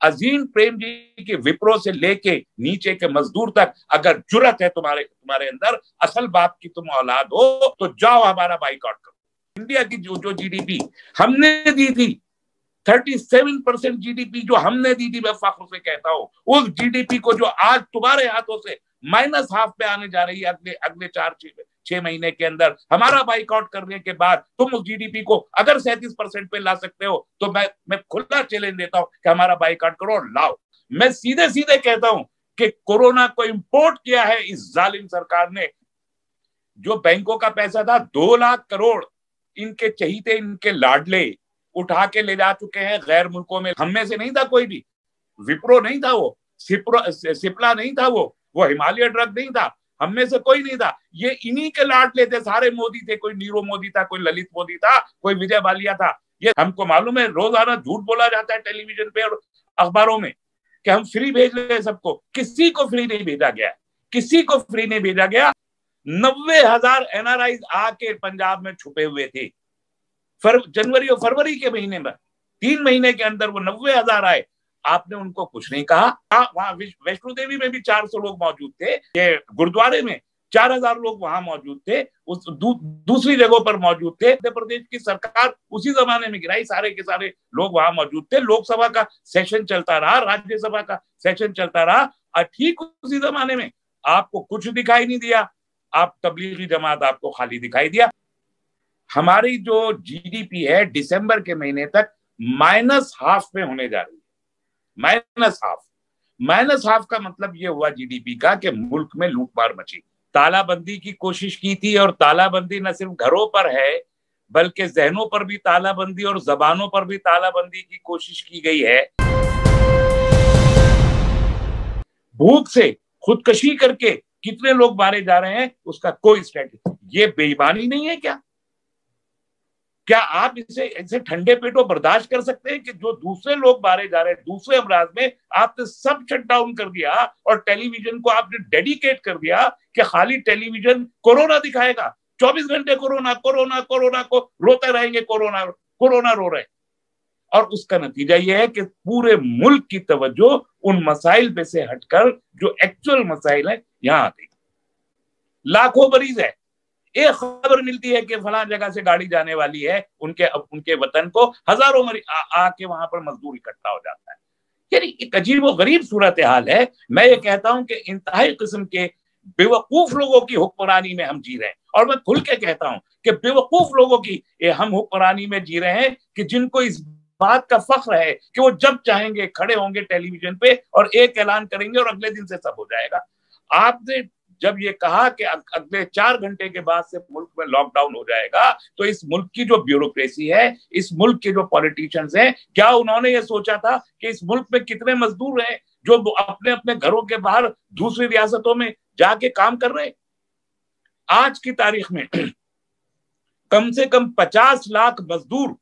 अजीम प्रेम जी के विप्रो से लेके नीचे के मजदूर तक अगर जुर्रत है तुम्हारे अंदर, असल बाप की तुम औलाद हो, तो जाओ हमारा बाइकआउट करो। इंडिया की जो जीडीपी हमने दी थी, 37% जीडीपी जो हमने दी थी, मैं फख्र से कहता हूं, उस जीडीपी को जो आज तुम्हारे हाथों से -1/2 पे आने जा रही है अगले 4-6 महीने के अंदर, हमारा बाइकआउट करने के बाद तुम उस जीडीपी को अगर 37% पे ला सकते हो, तो मैं खुला चैलेंज देता हूं कि हमारा बाइकआउट करो और लाओ। मैं सीधे सीधे कहता हूं कि कोरोना को इंपोर्ट किया है इस जालिम सरकार ने। जो बैंकों का पैसा था 2 लाख करोड़, इनके चहीते, इनके लाडले उठा के ले जा चुके हैं गैर मुल्कों में। हम में से नहीं था कोई भी, विप्रो नहीं था वो, सिप्ला नहीं था वो हिमालय ड्रग नहीं था, हम में से कोई नहीं था। ये इन्हीं के लाडले थे, सारे मोदी थे, कोई नीरव मोदी था, कोई ललित मोदी था, कोई विजय माल्या था। ये हमको मालूम है, रोजाना झूठ बोला जाता है टेलीविजन पे और अखबारों में कि हम फ्री भेज रहे हैं सबको। किसी को फ्री नहीं भेजा गया, किसी को फ्री नहीं भेजा गया। 90,000 एनआरआई आके पंजाब में छुपे हुए थे जनवरी और फरवरी के महीने में, 3 महीने के अंदर वो 90,000 आए। आपने उनको कुछ नहीं कहा। वहां वैष्णो देवी में भी 400 लोग मौजूद थे, ये गुरुद्वारे में 4,000 लोग वहां मौजूद थे, उस दूसरी जगहों पर मौजूद थे। मध्य प्रदेश की सरकार उसी जमाने में गिराई, सारे के सारे लोग वहां मौजूद थे। लोकसभा का सेशन चलता रहा, राज्यसभा का सेशन चलता रहा, और ठीक उसी जमाने में आपको कुछ दिखाई नहीं दिया। आप तबलीगी जमात, आपको खाली दिखाई दिया। हमारी जो जीडीपी है दिसंबर के महीने तक -1/2 पे होने जा रही है। -1/2 का मतलब ये हुआ जीडीपी का कि मुल्क में लूटमार मची। तालाबंदी की कोशिश की थी, और तालाबंदी न सिर्फ घरों पर है बल्कि जहनों पर भी तालाबंदी और जबानों पर भी तालाबंदी की कोशिश की गई है। भूख से खुदकशी करके कितने लोग मारे जा रहे हैं, उसका कोई स्ट्रेटजी। ये बेईमानी नहीं है क्या? क्या आप इसे ठंडे पेटों बर्दाश्त कर सकते हैं कि जो दूसरे लोग मारे जा रहे हैं दूसरे अमराज में, आपने सब शट डाउन कर दिया और टेलीविजन को आपने डेडिकेट कर दिया कि खाली टेलीविजन कोरोना दिखाएगा, 24 घंटे कोरोना कोरोना कोरोना को रोते रहेंगे, कोरोना कोरोना रो रहे। और उसका नतीजा यह है कि पूरे मुल्क की तवज्जो उन मसाइल पे से हटकर जो एक्चुअल मसाइल है यहां आती। लाखों मरीज है, एक खबर मिलती है कि फलां जगह से गाड़ी जाने वाली है, उनके वतन को हजारों मरीज आके वहां पर मजदूर इकट्ठा हो जाता है। यानी एक अजीब व गरीब सूरत हाल है। मैं ये कहता हूं कि इंतहाई किस्म के बेवकूफ लोगों की हुक्मरानी में हम जी रहे हैं, और मैं खुल के कहता हूं कि बेवकूफ लोगों की हम हुक्मरानी में जी रहे हैं कि जिनको इस बात का फख्र है कि वो जब चाहेंगे खड़े होंगे टेलीविजन पे और एक ऐलान करेंगे और अगले दिन से सब हो जाएगा। आपने जब ये कहा कि अगले 4 घंटे के बाद से मुल्क में लॉकडाउन हो जाएगा, तो इस मुल्क की जो ब्यूरोक्रेसी है, इस मुल्क के जो पॉलिटिशियंस हैं, क्या उन्होंने ये सोचा था कि इस मुल्क में कितने मजदूर हैं जो अपने अपने घरों के बाहर दूसरी रियासतों में जाके काम कर रहे हैं? आज की तारीख में कम से कम 50 लाख मजदूर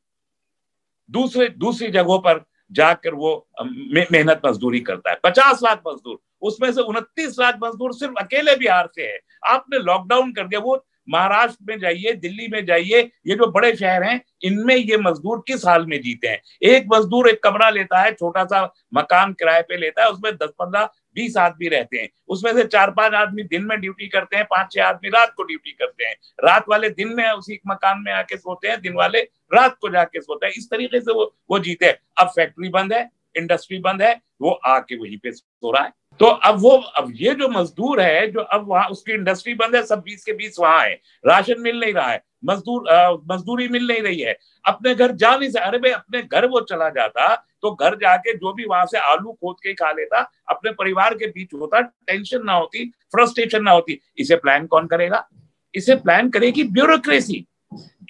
दूसरी जगहों पर जाकर वो मेहनत मजदूरी करता है। 50 लाख मजदूर, उसमें से 29 लाख मजदूर सिर्फ अकेले बिहार से है। आपने लॉकडाउन कर दिया। वो महाराष्ट्र में जाइए, दिल्ली में जाइए, ये जो बड़े शहर हैं, इनमें ये मजदूर किस हाल में जीते हैं। एक मजदूर एक कमरा लेता है, छोटा सा मकान किराए पे लेता है, उसमें 10, 15, 20 आदमी रहते हैं। उसमें से 4-5 आदमी दिन में ड्यूटी करते हैं, 5-6 आदमी रात को ड्यूटी करते हैं। रात वाले दिन में उसी मकान में आके सोते हैं, दिन वाले रात को जाके सोते हैं। इस तरीके से वो जीते हैं। अब फैक्ट्री बंद है, इंडस्ट्री बंद है, वो आके वहीं पे सो रहा है। तो अब ये जो मजदूर है, जो अब वहां उसकी इंडस्ट्री बंद है, सब 20 के 20 वहां है, राशन मिल नहीं रहा है, मजदूरी मिल नहीं रही है, अपने घर जा नहीं सकता। अरे भाई, अपने घर वो चला जाता तो घर जाके जो भी वहां से आलू खोद के खा लेता, अपने परिवार के बीच होता, टेंशन ना होती, फ्रस्ट्रेशन ना होती। इसे प्लान कौन करेगा? इसे प्लान करेगी ब्यूरोक्रेसी।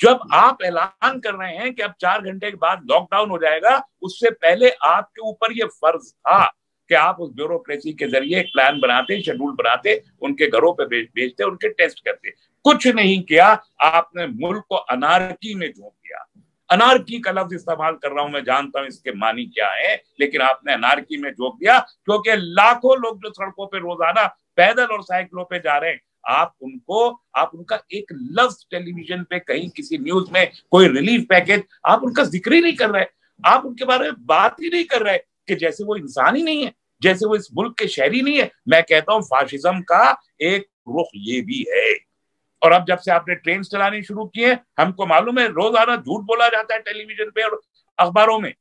जब आप ऐलान कर रहे हैं कि अब 4 घंटे के बाद लॉकडाउन हो जाएगा, उससे पहले आपके ऊपर यह फर्ज था कि आप उस ब्यूरोक्रेसी के जरिए एक प्लान बनाते, शेड्यूल बनाते, उनके घरों पे भेजते, उनके टेस्ट करते। कुछ नहीं किया। आपने मुल्क को अनारकी में झोंक दिया। अनारकी का लफ्ज इस्तेमाल कर रहा हूं, मैं जानता हूं इसके मानी क्या है, लेकिन आपने अनारकी में झोंक दिया, क्योंकि लाखों लोग जो सड़कों पे रोजाना पैदल और साइकिलों पे जा रहे हैं, आप उनका एक लफ्ज टेलीविजन पे, कहीं किसी न्यूज में कोई रिलीफ पैकेज, आप उनका जिक्र ही नहीं कर रहे, आप उनके बारे में बात ही नहीं कर रहे। कि जैसे वो इंसान ही नहीं है, जैसे वो इस मुल्क के शहरी नहीं है। मैं कहता हूं फाशिज्म का एक रुख ये भी है। और अब जब से आपने ट्रेन चलानी शुरू की है, हमको मालूम है रोजाना झूठ बोला जाता है टेलीविजन पे और अखबारों में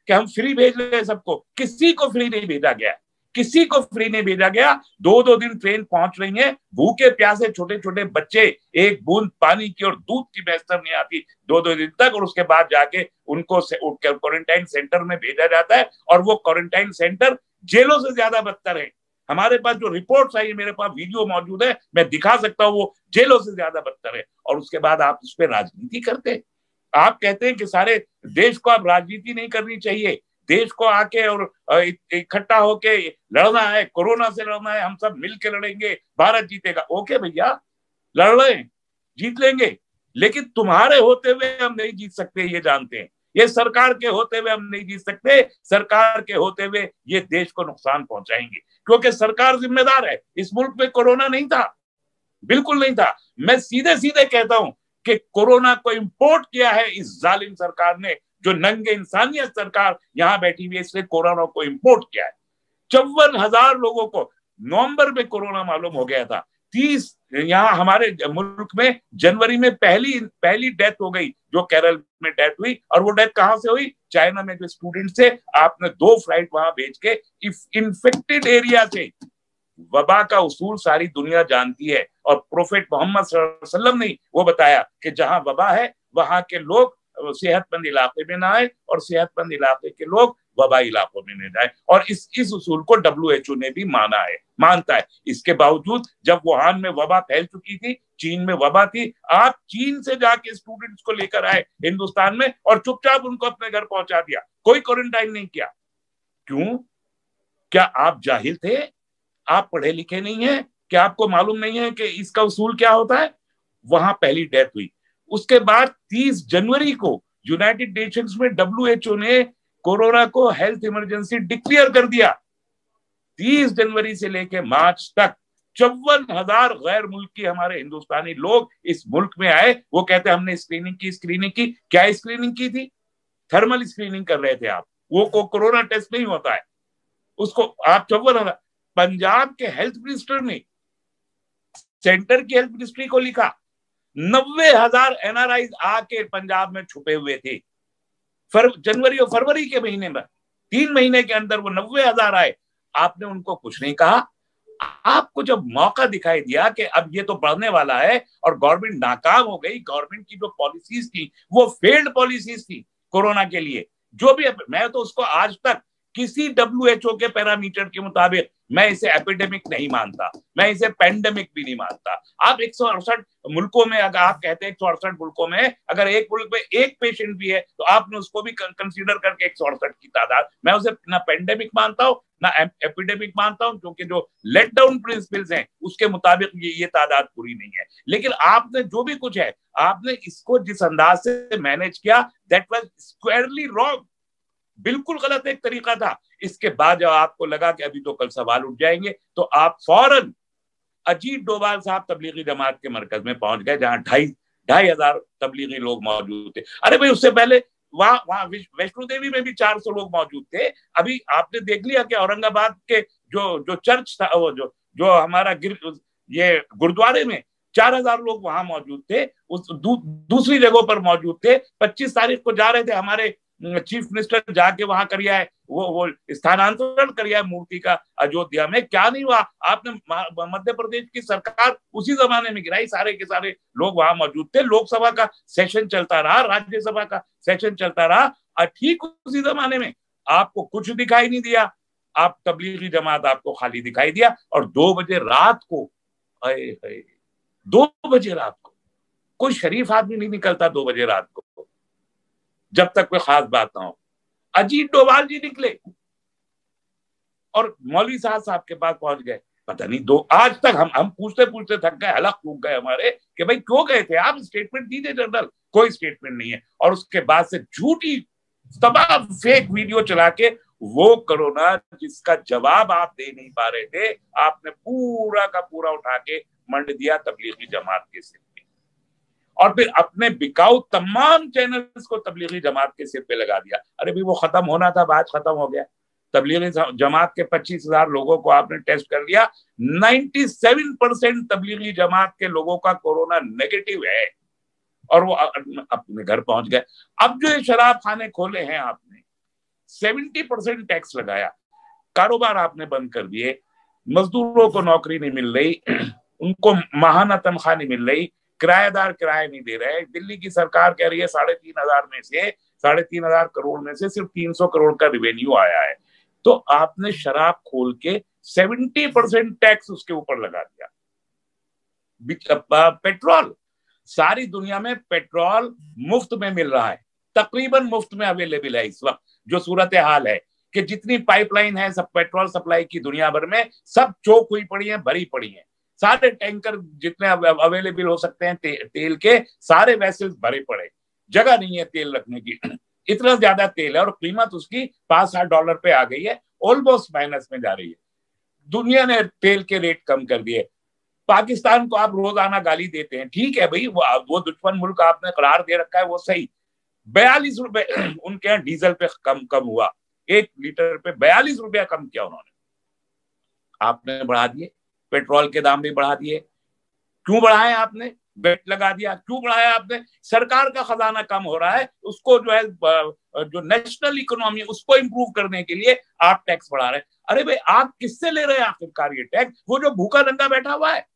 कि हम फ्री भेज रहे हैं सबको। किसी को फ्री नहीं भेजा गया, किसी को फ्री नहीं भेजा गया। 2-2 दिन ट्रेन पहुंच रही है, भूखे प्यासे छोटे छोटे बच्चे, एक बूंद पानी की और दूध की मैसर नहीं आती 2-2 दिन तक, और उसके बाद जाके उनको क्वारंटाइन सेंटर में भेजा जाता है। और वो क्वारंटाइन सेंटर जेलों से ज्यादा बदतर है। हमारे पास जो रिपोर्ट्स आई, मेरे पास वीडियो मौजूद है, मैं दिखा सकता हूँ, वो जेलों से ज्यादा बदतर है। और उसके बाद आप उस पर राजनीति करते हैं। आप कहते हैं कि सारे देश को अब राजनीति नहीं करनी चाहिए, देश को आके और इकट्ठा होके लड़ना है, कोरोना से लड़ना है, हम सब मिलके लड़ेंगे, भारत जीतेगा। ओके भैया, लड़ रहे हैं, जीत लेंगे, लेकिन तुम्हारे होते हुए हम नहीं जीत सकते, ये जानते हैं। ये सरकार के होते हुए हम नहीं जीत सकते, सरकार के होते हुए ये देश को नुकसान पहुंचाएंगे, क्योंकि सरकार जिम्मेदार है। इस मुल्क में कोरोना नहीं था, बिल्कुल नहीं था। मैं सीधे सीधे कहता हूं कि कोरोना को इंपोर्ट किया है इस जालिम सरकार ने, जो नंगे इंसानियत सरकार यहां बैठी हुई है, इसने कोरोना को इंपोर्ट किया है। 54,000 लोगों को नवंबर में कोरोना मालूम हो गया था। 30 यहाँ हमारे मुल्क में जनवरी में पहली डेथ हो गई, जो केरल में डेथ हुई। और वो डेथ कहां से हुई? चाइना में जो स्टूडेंट से आपने 2 फ्लाइट वहां भेज के इन्फेक्टेड एरिया से। वबा का उसूल सारी दुनिया जानती है, और प्रोफेट मोहम्मद सल्लल्लाहु अलैहि वसल्लम ने वो बताया कि जहां वबा है वहां के लोग सेहतमंद इलाके में ना आए, और सेहतमंद इलाके के लोग वबा इलाकों में नहीं जाए। और इस उसूल को WHO ने भी मानता है। इसके बावजूद जब वुहान में वबा फैल चुकी थी, चीन में वबा थी, आप चीन से जाके स्टूडेंट्स को लेकर आए हिंदुस्तान में और चुपचाप उनको अपने घर पहुंचा दिया, कोई क्वारंटाइन नहीं किया। क्यों? क्या आप जाहिल थे? आप पढ़े लिखे नहीं है? क्या आपको मालूम नहीं है कि इसका उसूल क्या होता है? वहां पहली डेथ हुई। उसके बाद 30 जनवरी को यूनाइटेड नेशंस में WHO ने कोरोना को हेल्थ इमरजेंसी डिक्लेयर कर दिया। 30 जनवरी से लेकर मार्च तक 54,000 गैर मुल्की हमारे हिंदुस्तानी लोग इस मुल्क में आए। वो कहते हमने स्क्रीनिंग की। क्या स्क्रीनिंग की थी? थर्मल स्क्रीनिंग कर रहे थे आप। वो कोरोना टेस्ट नहीं होता है उसको। आप 54,000। पंजाब के हेल्थ मिनिस्टर ने सेंटर की हेल्थ मिनिस्ट्री को लिखा, 90,000 NRI आके पंजाब में छुपे हुए थे। जनवरी और फरवरी के महीने में 3 महीने के अंदर वो 90,000 आए। आपने उनको कुछ नहीं कहा। आपको जब मौका दिखाई दिया कि अब ये तो बढ़ने वाला है और गवर्नमेंट नाकाम हो गई, गवर्नमेंट की जो पॉलिसीज थी वो फेल्ड पॉलिसीज थी कोरोना के लिए, जो भी मैं तो उसको आज तक किसी WHO के पैरामीटर के मुताबिक मैं इसे एपिडेमिक नहीं मानता, मैं इसे पेंडेमिक भी नहीं मानता। आप 168 मुल्कों में, अगर आप कहते हैं 168 मुल्कों में अगर एक मुल्क में एक पेशेंट भी है तो आपने उसको भी कंसीडर करके 168 की तादाद, मैं उसे ना पेंडेमिक मानता हूं ना एपिडेमिक मानता हूं, क्योंकि जो लेट डाउन प्रिंसिपल्स हैं उसके मुताबिक ये तादाद पूरी नहीं है। लेकिन आपने जो भी कुछ है, आपने इसको जिस अंदाज से मैनेज किया, दैट वाज स्क्वायरली रॉन्ग, बिल्कुल गलत एक तरीका था। इसके बाद जब आपको लगा कि अभी तो कल सवाल उठ जाएंगे, तो आप फौरन अजीत डोभाल साहब तबलीगी जमात के मरकज में पहुंच गए, जहां 2,500 तबलीगी लोग मौजूद थे। अरे भाई, उससे पहले वहां वैष्णो देवी में भी 400 लोग मौजूद थे। अभी आपने देख लिया कि औरंगाबाद के जो चर्च था, वो जो हमारा ये गुरुद्वारे में 4,000 लोग वहां मौजूद थे। उस दूसरी जगहों पर मौजूद थे। 25 तारीख को जा रहे थे हमारे चीफ मिनिस्टर, जाके वहां करिया है वो स्थानांतरण करिया है मूर्ति का अयोध्या में। क्या नहीं हुआ? आपने मध्य प्रदेश की सरकार उसी जमाने में गिराई, सारे के सारे लोग वहां मौजूद थे। लोकसभा का सेशन चलता रहा, राज्यसभा का सेशन चलता रहा, ठीक उसी जमाने में आपको कुछ दिखाई नहीं दिया। आप तबलीगी जमात आपको खाली दिखाई दिया। और 2 बजे रात को, 2 बजे रात को कोई शरीफ आदमी नहीं निकलता 2 बजे रात को, जब तक कोई खास बात ना हो। अजीत डोभाल जी निकले और मौलवी साहब के पास पहुंच गए। पता नहीं आज तक हम पूछते पूछते थक गए, हलक फूक गए हमारे कि भाई क्यों गए थे आप, स्टेटमेंट दीजिए जनरल। कोई स्टेटमेंट नहीं है। और उसके बाद से झूठी तमाम फेक वीडियो चला के वो कोरोना जिसका जवाब आप दे नहीं पा रहे थे, आपने पूरा का पूरा उठा के मंड दिया तबलीगी जमात के सिर पे, और फिर अपने बिकाऊ तमाम चैनल्स को तबलीगी जमात के सिर पे लगा दिया। अरे भाई, वो खत्म होना था, बात खत्म हो गया। तबलीगी जमात के 25,000 लोगों को आपने टेस्ट कर लिया, 97% तबलीगी जमात के लोगों का कोरोना नेगेटिव है और वो अपने घर पहुंच गए। अब जो ये शराब खाने खोले हैं आपने, 70% टैक्स लगाया, कारोबार आपने बंद कर दिए, मजदूरों को नौकरी नहीं मिल रही, उनको माहाना तनख्वाह नहीं मिल रही, किराएदार किराया नहीं दे रहे। दिल्ली की सरकार कह रही है 3,500 करोड़ में से सिर्फ 300 करोड़ का रिवेन्यू आया है। तो आपने शराब खोल के 70% टैक्स उसके ऊपर लगा दिया। पेट्रोल, सारी दुनिया में पेट्रोल मुफ्त में मिल रहा है, तकरीबन मुफ्त में अवेलेबल है इस वक्त। जो सूरत हाल है कि जितनी पाइपलाइन है सब पेट्रोल सप्लाई की दुनिया भर में, सब चोक हुई पड़ी है, भरी पड़ी है। सारे टैंकर जितने अवेलेबल हो सकते हैं तेल के, सारे वेसल्स भरे पड़े, जगह नहीं है तेल रखने की। इतना ज्यादा तेल है और कीमत उसकी $5-7 पे आ गई है, ऑलमोस्ट माइनस में जा रही है। दुनिया ने तेल के रेट कम कर दिए। पाकिस्तान को आप रोजाना गाली देते हैं, ठीक है भाई, वो दुश्मन मुल्क आपने करार दे रखा है, वो सही। 42 रुपए उनके यहाँ डीजल पे कम हुआ, 1 लीटर पे 42 रुपया कम किया उन्होंने। आपने बढ़ा दिए, पेट्रोल के दाम भी बढ़ा दिए। क्यों बढ़ाए आपने? वेट लगा दिया। क्यों बढ़ाया आपने? सरकार का खजाना कम हो रहा है, उसको जो है जो नेशनल इकोनॉमी उसको इंप्रूव करने के लिए आप टैक्स बढ़ा रहे हैं। अरे भाई, आप किससे ले रहे हैं आखिरकार ये टैक्स? वो जो भूखा नंगा बैठा हुआ है,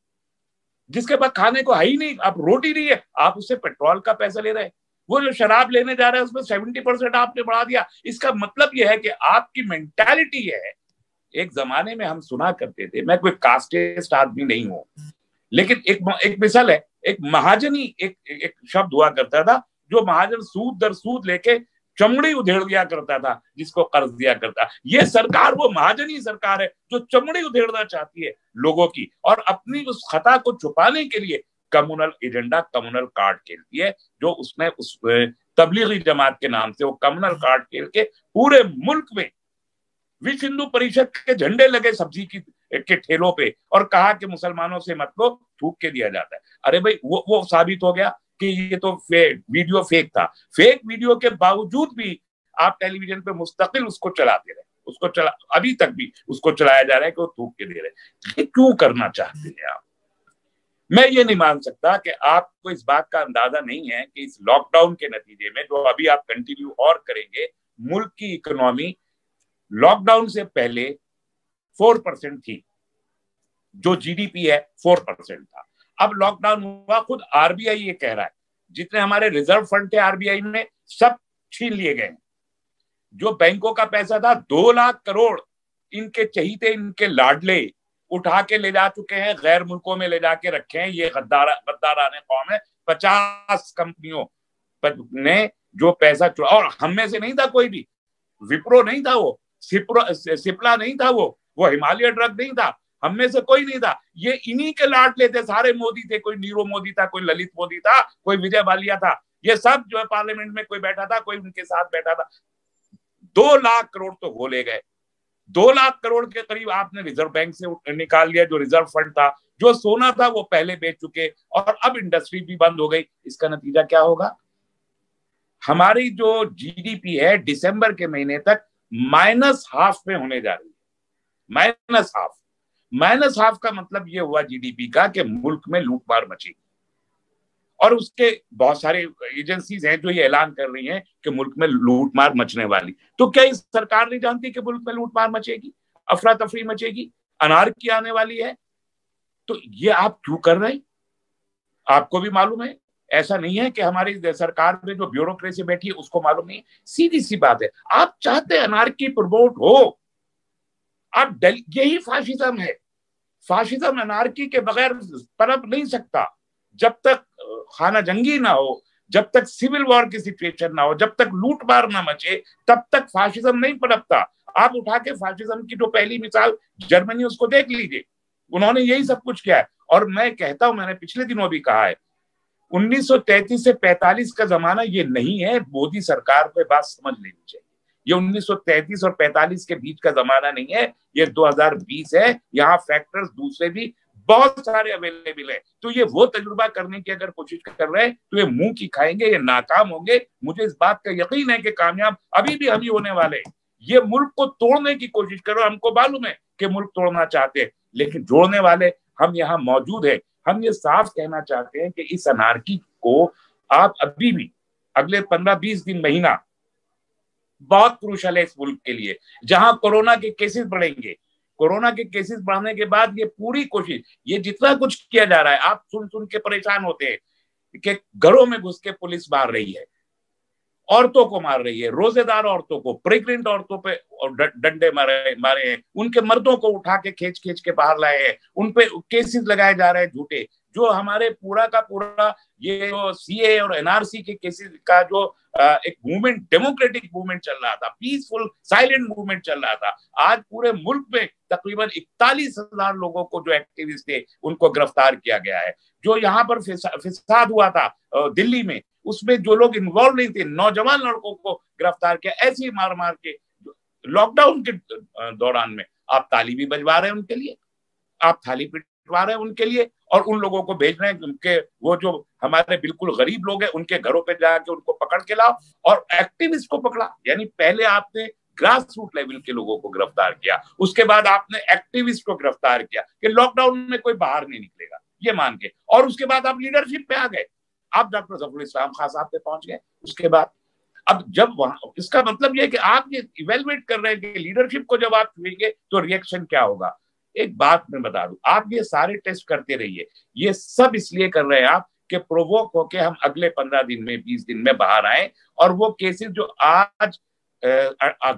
जिसके पास खाने को है ही नहीं, आप रोटी नहीं है, आप उससे पेट्रोल का पैसा ले रहे हैं। वो जो शराब लेने जा रहा है उसमें 70% आपने बढ़ा दिया। इसका मतलब यह है कि आपकी मेंटालिटी है। एक जमाने में हम सुना करते थे, मैं कोई कास्टिस्ट आदमी नहीं हूं, लेकिन एक मिसाल है, एक महाजनी एक शब्द हुआ करता था, जो महाजन सूद दर सूद लेके चमड़ी उधेड़ दिया करता था जिसको कर्ज दिया करता। ये सरकार वो महाजनी सरकार है जो चमड़ी उधेड़ना चाहती है लोगों की, और अपनी उस खता को छुपाने के लिए कम्युनल एजेंडा, कम्युनल कार्ड खेलती है। जो उसने उस तबलीगी जमात के नाम से वो कम्युनल कार्ड खेल के पूरे मुल्क में विश्व हिंदू परिषद के झंडे लगे सब्जी के ठेलों पे, और कहा कि मुसलमानों से मत लो, थूक के दिया जाता है। अरे भाई, वो साबित हो गया कि ये तो वीडियो फेक था। फेक वीडियो के बावजूद भी आप टेलीविजन पे मुस्तकिल उसको चलाते रहे, अभी तक भी उसको चलाया जा रहा है कि वो थूक के दे रहे। ये क्यों करना चाहते हैं आप? मैं ये नहीं मान सकता कि आपको इस बात का अंदाजा नहीं है कि इस लॉकडाउन के नतीजे में, जो अभी आप कंटिन्यू और करेंगे, मुल्क की इकोनॉमी लॉकडाउन से पहले 4% थी, जो जीडीपी है 4% था। अब लॉकडाउन हुआ, खुद आरबीआई ये कह रहा है जितने हमारे रिजर्व फंड थे आरबीआई में सब छीन लिए गए। जो बैंकों का पैसा था 2 लाख करोड़, इनके चहीते, इनके लाडले उठा के ले जा चुके हैं, गैर मुल्कों में ले जाके रखे हैं। ये गद्दाराने कौम है। 50 कंपनियों ने जो पैसा चुरा, और हम में से नहीं था कोई भी, विप्रो नहीं था, वो सिप्ला नहीं था, वो हिमालय ड्रग नहीं था, हम में से कोई नहीं था। ये इन्हीं के लाडले थे, सारे मोदी थे। कोई नीरव मोदी था, कोई ललित मोदी था, कोई विजय माल्या था। ये सब जो है पार्लियामेंट में कोई बैठा था, कोई उनके साथ बैठा था। 2 लाख करोड़ तो वो ले गए। 2 लाख करोड़ के करीब आपने रिजर्व बैंक से निकाल लिया, जो रिजर्व फंड था। जो सोना था वो पहले बेच चुके, और अब इंडस्ट्री भी बंद हो गई। इसका नतीजा क्या होगा? हमारी जो जीडीपी है दिसंबर के महीने तक -1/2 में होने जा रही है। -1/2 का मतलब ये हुआ जीडीपी का कि मुल्क में लूटमार मची, और उसके बहुत सारे एजेंसीज हैं जो ये ऐलान कर रही हैं कि मुल्क में लूटमार मचने वाली। तो क्या इस सरकार नहीं जानती कि मुल्क में लूटमार मचेगी, अफरा तफरी मचेगी, अनारकी आने वाली है? तो ये आप क्यों कर रहे हैं? आपको भी मालूम है। ऐसा नहीं है कि हमारी सरकार में जो ब्यूरोक्रेसी बैठी है उसको मालूम नहीं है। सीधी सी बात है, आप चाहते अनारकी प्रमोट हो, आप यही फाशिज्म है। फाशिज्म अनारकी के बगैर पनप नहीं सकता। जब तक खाना जंगी ना हो, जब तक सिविल वॉर की सिचुएशन ना हो, जब तक लूटमार ना मचे, तब तक फाशिज्म नहीं पनपता। आप उठा के फाशिज्म की जो पहली मिसाल जर्मनी, उसको देख लीजिए, उन्होंने यही सब कुछ किया है। और मैं कहता हूं, मैंने पिछले दिनों भी कहा है, 1933 से 45 का जमाना ये नहीं है। मोदी सरकार को बात समझ लेनी चाहिए। ये 1933 और 45 के बीच का जमाना नहीं है, ये 2020 है। यहाँ फैक्टर्स दूसरे भी बहुत सारे अवेलेबल है। तो ये वो तजुर्बा करने की अगर कोशिश कर रहे हैं तो ये मुंह की खाएंगे, ये नाकाम होंगे। मुझे इस बात का यकीन है कि कामयाब अभी भी हम ही होने वाले हैं। ये मुल्क को तोड़ने की कोशिश करो। हमको मालूम है कि मुल्क तोड़ना चाहते हैं, लेकिन जोड़ने वाले हम यहाँ मौजूद है। हम ये साफ कहना चाहते हैं कि इस अनार्की को आप अभी भी अगले 15-20 दिन, महीना बहुत क्रूशल है इस मुल्क के लिए, जहां कोरोना के केसेस बढ़ेंगे। कोरोना के केसेस बढ़ने के बाद ये पूरी कोशिश, ये जितना कुछ किया जा रहा है, आप सुन सुन के परेशान होते हैं कि घरों में घुस के पुलिस मार रही है, औरतों को मार रही है, रोजेदार औरतों को, प्रेग्नेंट औरतों पे डंडे मारे हैं, उनके मर्दों को उठा के खींच खींच के बाहर लाए हैं, उन पे केसेस लगाए जा रहे हैं झूठे। जो हमारे पूरा का पूरा ये जो सीए और एनआरसी के केसेस का जो एक मूवमेंट, डेमोक्रेटिक मूवमेंट चल रहा था, पीसफुल साइलेंट मूवमेंट चल रहा था, आज पूरे मुल्क में तकरीबन 41,000 लोगों को, जो एक्टिविस्ट थे, उनको गिरफ्तार किया गया है। जो यहाँ पर फिसाद हुआ था दिल्ली में, उसमें जो लोग इन्वॉल्व नहीं थे, नौजवान लड़कों को गिरफ्तार किया ऐसे ही मार मार के। लॉकडाउन के दौरान में आप ताली भी बजवा रहे हैं उनके लिए, आप थाली पिटवा रहे हैं उनके लिए, और उन लोगों को भेज रहे हैं उनके, वो जो हमारे बिल्कुल गरीब लोग हैं, उनके घरों पे जाके उनको पकड़ के लाओ। और एक्टिविस्ट को पकड़ा, यानी पहले आपने ग्रास रूट लेवल के लोगों को गिरफ्तार किया, उसके बाद आपने एक्टिविस्ट को गिरफ्तार किया कि लॉकडाउन में कोई बाहर नहीं निकलेगा ये मान के, और उसके बाद आप लीडरशिप पे आ गए, आप डॉक्टर जफरुल इस्लाम खान साहब पे पहुंच गए। उसके बाद अब जब वहां, इसका मतलब यह है कि आप ये इवेलुएट कर रहे हैं कि लीडरशिप को जब आप छुएंगे तो रिएक्शन क्या होगा। एक बात मैं बता दूं, आप ये सारे टेस्ट करते रहिए, ये सब इसलिए कर रहे हैं आप कि प्रोवोक होके हम अगले 15 दिन में, 20 दिन में बाहर आए। और वो केसेस जो आज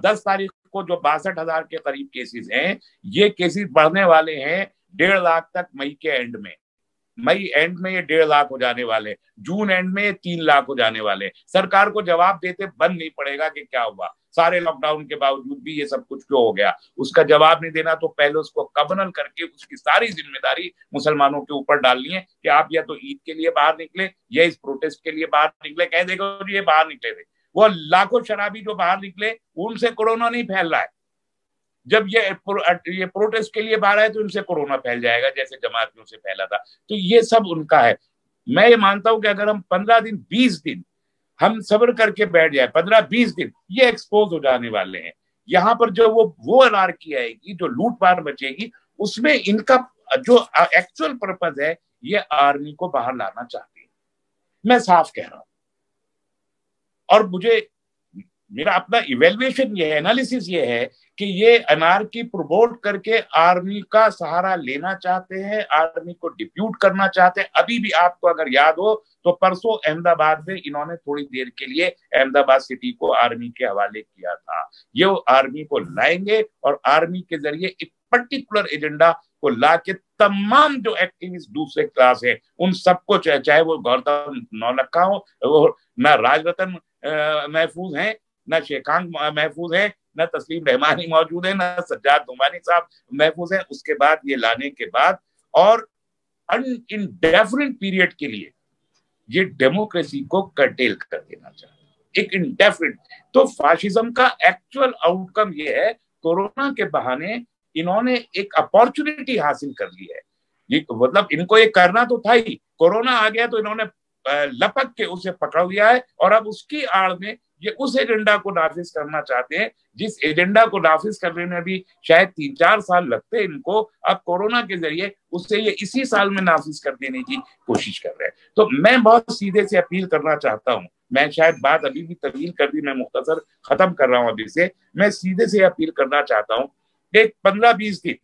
10 तारीख को जो 62,000 के करीब केसेस हैं, ये केसेस बढ़ने वाले हैं 1.5 लाख तक मई के एंड में। मई एंड में ये 1.5 लाख हो जाने वाले, जून एंड में 3 लाख हो जाने वाले। सरकार को जवाब देते बंद नहीं पड़ेगा कि क्या हुआ, सारे लॉकडाउन के बावजूद भी ये सब कुछ क्यों हो गया। उसका जवाब नहीं देना तो पहले उसको कबनल करके उसकी सारी जिम्मेदारी मुसलमानों के ऊपर डालनी है कि आप या तो ईद के लिए बाहर निकले या इस प्रोटेस्ट के लिए बाहर निकले। कह देगा ये बाहर निकले थे, वो लाखों शराबी जो बाहर निकले उनसे कोरोना नहीं फैल रहा है। जब ये प्रोटेस्ट के लिए बाहर आए तो इनसे कोरोना फैल जाएगा जैसे जमातियों से फैला था। तो ये सब उनका है। मैं ये मानता हूं कि अगर हम 15 दिन 20 दिन हम सब्र करके बैठ जाए, 15-20 दिन, ये एक्सपोज हो जाने वाले हैं। यहाँ पर जो वो अनार्की आएगी, जो लूटमार बचेगी, उसमें इनका जो एक्चुअल पर्पज है, ये आर्मी को बाहर लाना चाहते हैं। मैं साफ कह रहा हूं, और मुझे मेरा अपना इवेल्युएशन ये है, एनालिसिस ये है कि ये अनार्की प्रमोट करके आर्मी का सहारा लेना चाहते हैं, आर्मी को डिप्यूट करना चाहते हैं। अभी भी आपको अगर याद हो तो परसों अहमदाबाद में इन्होंने थोड़ी देर के लिए अहमदाबाद सिटी को आर्मी के हवाले किया था। ये आर्मी को लाएंगे और आर्मी के जरिए एक पर्टिकुलर एजेंडा को ला के तमाम जो एक्टिविस्ट दूसरे क्लास है उन सबको, चाहे वो गौतम नौलखा हो, ना राजरतन महफूज है, ना शेखांग महफूज है, ना तस्लीम रहमानी मौजूद है, ना सज्जाद नुमानी साहब महफूज है। उसके बाद ये लाने के बाद और इनडेफिनिट पीरियड के लिए ये डेमोक्रेसी को कर्टेल कर देना चाहिए, एक इनडेफिनिट। तो फाशिज्म का एक्चुअल आउटकम ये है, कोरोना के बहाने इन्होंने एक अपॉर्चुनिटी हासिल कर ली है। ये मतलब इनको ये करना तो था ही, कोरोना आ गया तो इन्होंने लपक के उसे पकड़ लिया है, और अब उसकी आड़ में ये उस एजेंडा को नाफिज करना चाहते हैं जिस एजेंडा को नाफिज करने में भी शायद 3-4 साल लगते हैं इनको। अब कोरोना के जरिए उससे ये इसी साल में नाफिज कर देने की कोशिश कर रहे हैं। तो मैं बहुत सीधे से अपील करना चाहता हूं, मैं शायद बात अभी भी तवील कर दी, मैं मुख्तसर खत्म कर रहा हूं अभी से। मैं सीधे से अपील करना चाहता हूं कि 15-20 दिन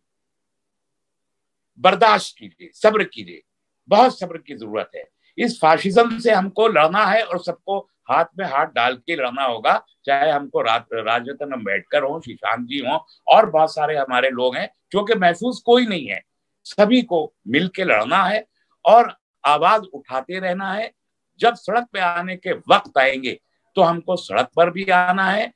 बर्दाश्त कीजिए, सब्र कीजिए, बहुत सब्र की जरूरत है। इस फाशिज्म से हमको लड़ना है और सबको हाथ में हाथ डाल के लड़ना होगा, चाहे हमको राजरतन अम्बेडकर हो, शीशांक जी हो, और बहुत सारे हमारे लोग हैं, क्योंकि महफूज कोई नहीं है। सभी को मिल के लड़ना है और आवाज उठाते रहना है। जब सड़क पे आने के वक्त आएंगे तो हमको सड़क पर भी आना है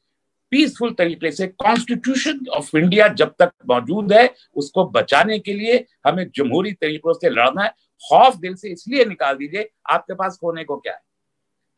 पीसफुल तरीके से। कॉन्स्टिट्यूशन ऑफ इंडिया जब तक मौजूद है उसको बचाने के लिए हमें जमहूरी तरीकों से लड़ना है। खौफ दिल से इसलिए निकाल दीजिए, आपके पास खोने को क्या है?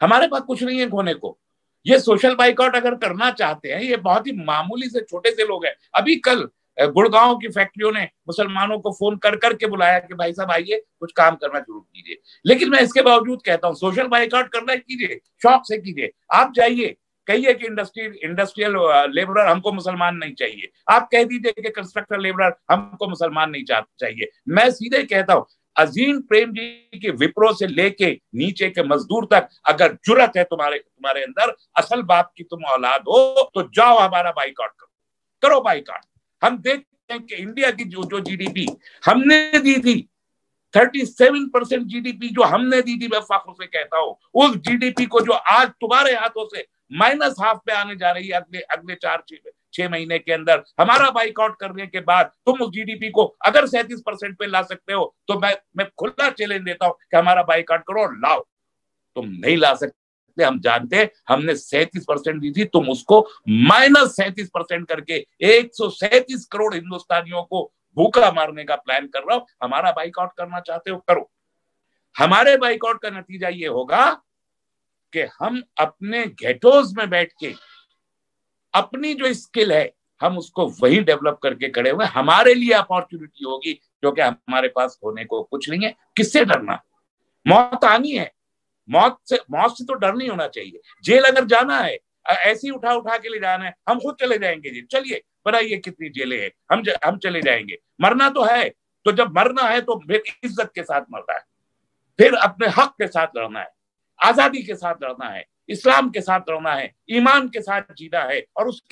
हमारे पास कुछ नहीं है खोने को। ये सोशल बाइकआउट अगर करना चाहते हैं, ये बहुत ही मामूली से छोटे से लोग हैं। अभी कल गुड़गांव की फैक्ट्रियों ने मुसलमानों को फोन कर करके बुलाया कि भाई साहब आइए कुछ काम करना शुरू कीजिए। लेकिन मैं इसके बावजूद कहता हूं सोशल बाइकआउट करना कीजिए, शौक से कीजिए। आप जाइए कहिए कि इंडस्ट्रियल लेबरर हमको मुसलमान नहीं चाहिए, आप कह दीजिए कि कंस्ट्रक्टर लेबरर हमको मुसलमान नहीं चाहिए। मैं सीधे कहता हूं, अजीम प्रेम जी के विप्रो से लेके नीचे के मजदूर तक अगर जुर्रत है तुम्हारे अंदर, असल बाप की तुम औलाद हो, तो जाओ हमारा बाइकआउट करो बाइकआउट। हम देखते हैं कि इंडिया की जो जीडीपी हमने दी थी, 37% जीडीपी जो हमने दी थी, मैं फख्र से कहता हूं, उस जीडीपी को जो आज तुम्हारे हाथों से -1/2 पे आने जा रही है अगले 4-6 महीने के अंदर, हमारा बाइकआउट करने के बाद तुम उस जीडीपी को अगर 37% पे ला सकते हो, तो मैं खुला चैलेंज देता हूं कि हमारा बाइकआउट करो और लाओ। तुम नहीं ला सकते, हम जानते हैं, हमने 37% दी थी, तुम उसको -37% करके 137 करोड़ हिंदुस्तानियों को भूखा मारने का प्लान कर रहा हो। हमारा बाइकआउट करना चाहते हो, करो। हमारे बाइकआउट का नतीजा ये होगा कि हम अपने गेटोज में बैठ के अपनी जो स्किल है हम उसको वही डेवलप करके खड़े हुए, हमारे लिए अपॉर्चुनिटी होगी, जो कि हमारे पास होने को कुछ नहीं है। किससे डरना? मौत आनी है, मौत से तो डर नहीं होना चाहिए। जेल अगर जाना है, ऐसे ही उठा के ले जाना है, हम खुद चले जाएंगे जेल, चलिए बनाइए कितनी जेलें हैं, हम चले जाएंगे। मरना तो है, तो जब मरना है तो फिर इज्जत के साथ मरना है, फिर अपने हक के साथ लड़ना है, आजादी के साथ लड़ना है, इस्लाम के साथ लड़ना है, ईमान के साथ जीना है, और उसी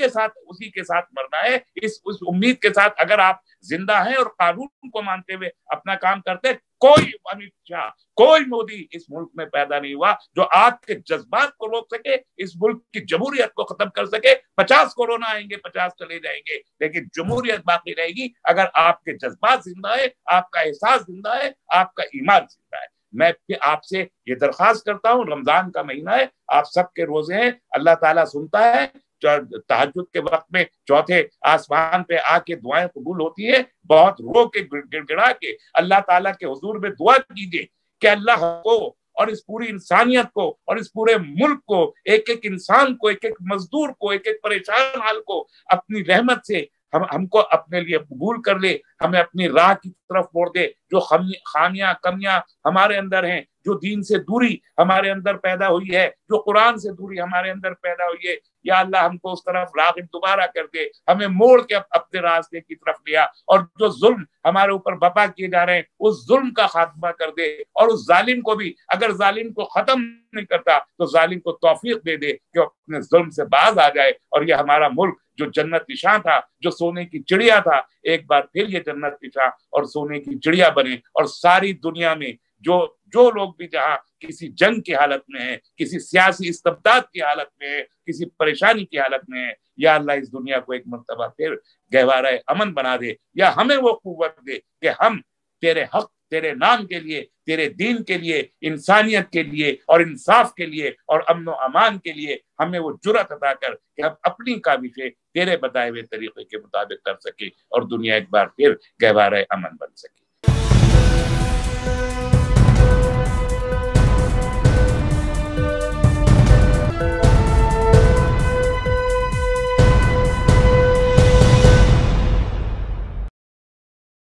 के साथ मरना है। उस उम्मीद के साथ अगर आप जिंदा हैं और कानून को मानते हुए अपना काम करते हैं, कोई अमित शाह, कोई मोदी इस मुल्क में पैदा नहीं हुआ जो आपके जज्बात को रोक सके, इस मुल्क की जमहूरियत को खत्म कर सके। 50 कोरोना आएंगे, 50 चले जाएंगे, लेकिन जमहूरियत बाकी रहेगी अगर आपके जज्बात जिंदा है, आपका एहसास जिंदा है, आपका ईमान जिंदा है। मैं आपसे ये दरख्वास्त करता हूँ, रमजान का महीना है, आप सबके रोजे हैं, अल्लाह ताला सुनता है। तहज्जुद के वक्त में चौथे आसमान पे आके दुआएं कबूल होती है। बहुत रो के गिड़गिड़ा के अल्लाह ताला के हुजूर में दुआ कीजिए कि अल्लाह को और इस पूरी इंसानियत को और इस पूरे मुल्क को, एक एक इंसान को, एक एक मजदूर को, एक एक परेशान हाल को अपनी रहमत से हमको अपने लिए कबूल कर ले, हमें अपनी राह की तरफ मोड़ दे। जो खामियां कमियां हमारे अंदर हैं, जो दीन से दूरी हमारे अंदर पैदा हुई है, जो कुरान से दूरी हमारे अंदर पैदा हुई है, या अल्लाह हमको उस तरफ राग़िब दोबारा कर दे, हमें मोड़ के अपने रास्ते की तरफ लिया, और जो जुल्म हमारे ऊपर बपा किए जा रहे हैं उस जुल्म का खात्मा कर दे, और उस जालिम को भी, अगर जालिम को खत्म नहीं करता तो जालिम को तौफीक दे दे कि अपने जुल्म से बाज आ जाए, और ये हमारा मुल्क जो जन्नत निशां था, जो सोने की चिड़िया था, एक बार फिर ये जन्नत निशां और सोने की चिड़िया बने। और सारी दुनिया में जो लोग भी जहां किसी जंग की हालत में है, किसी सियासी इस्तबदाद की हालत में है, किसी परेशानी की हालत में है, या अल्लाह इस दुनिया को एक मर्तबा फिर गहवारा अमन बना दे, या हमें वो कुव्वत दे कि हम तेरे हक, तेरे नाम के लिए, तेरे दीन के लिए, इंसानियत के लिए और इंसाफ के लिए और अमन व अमान के लिए हमें वो जुर्रत अता कर कि हम अपनी काबिशें तेरे बताए हुए तरीके के मुताबिक कर सके और दुनिया एक बार फिर गहवारा अमन बन सके।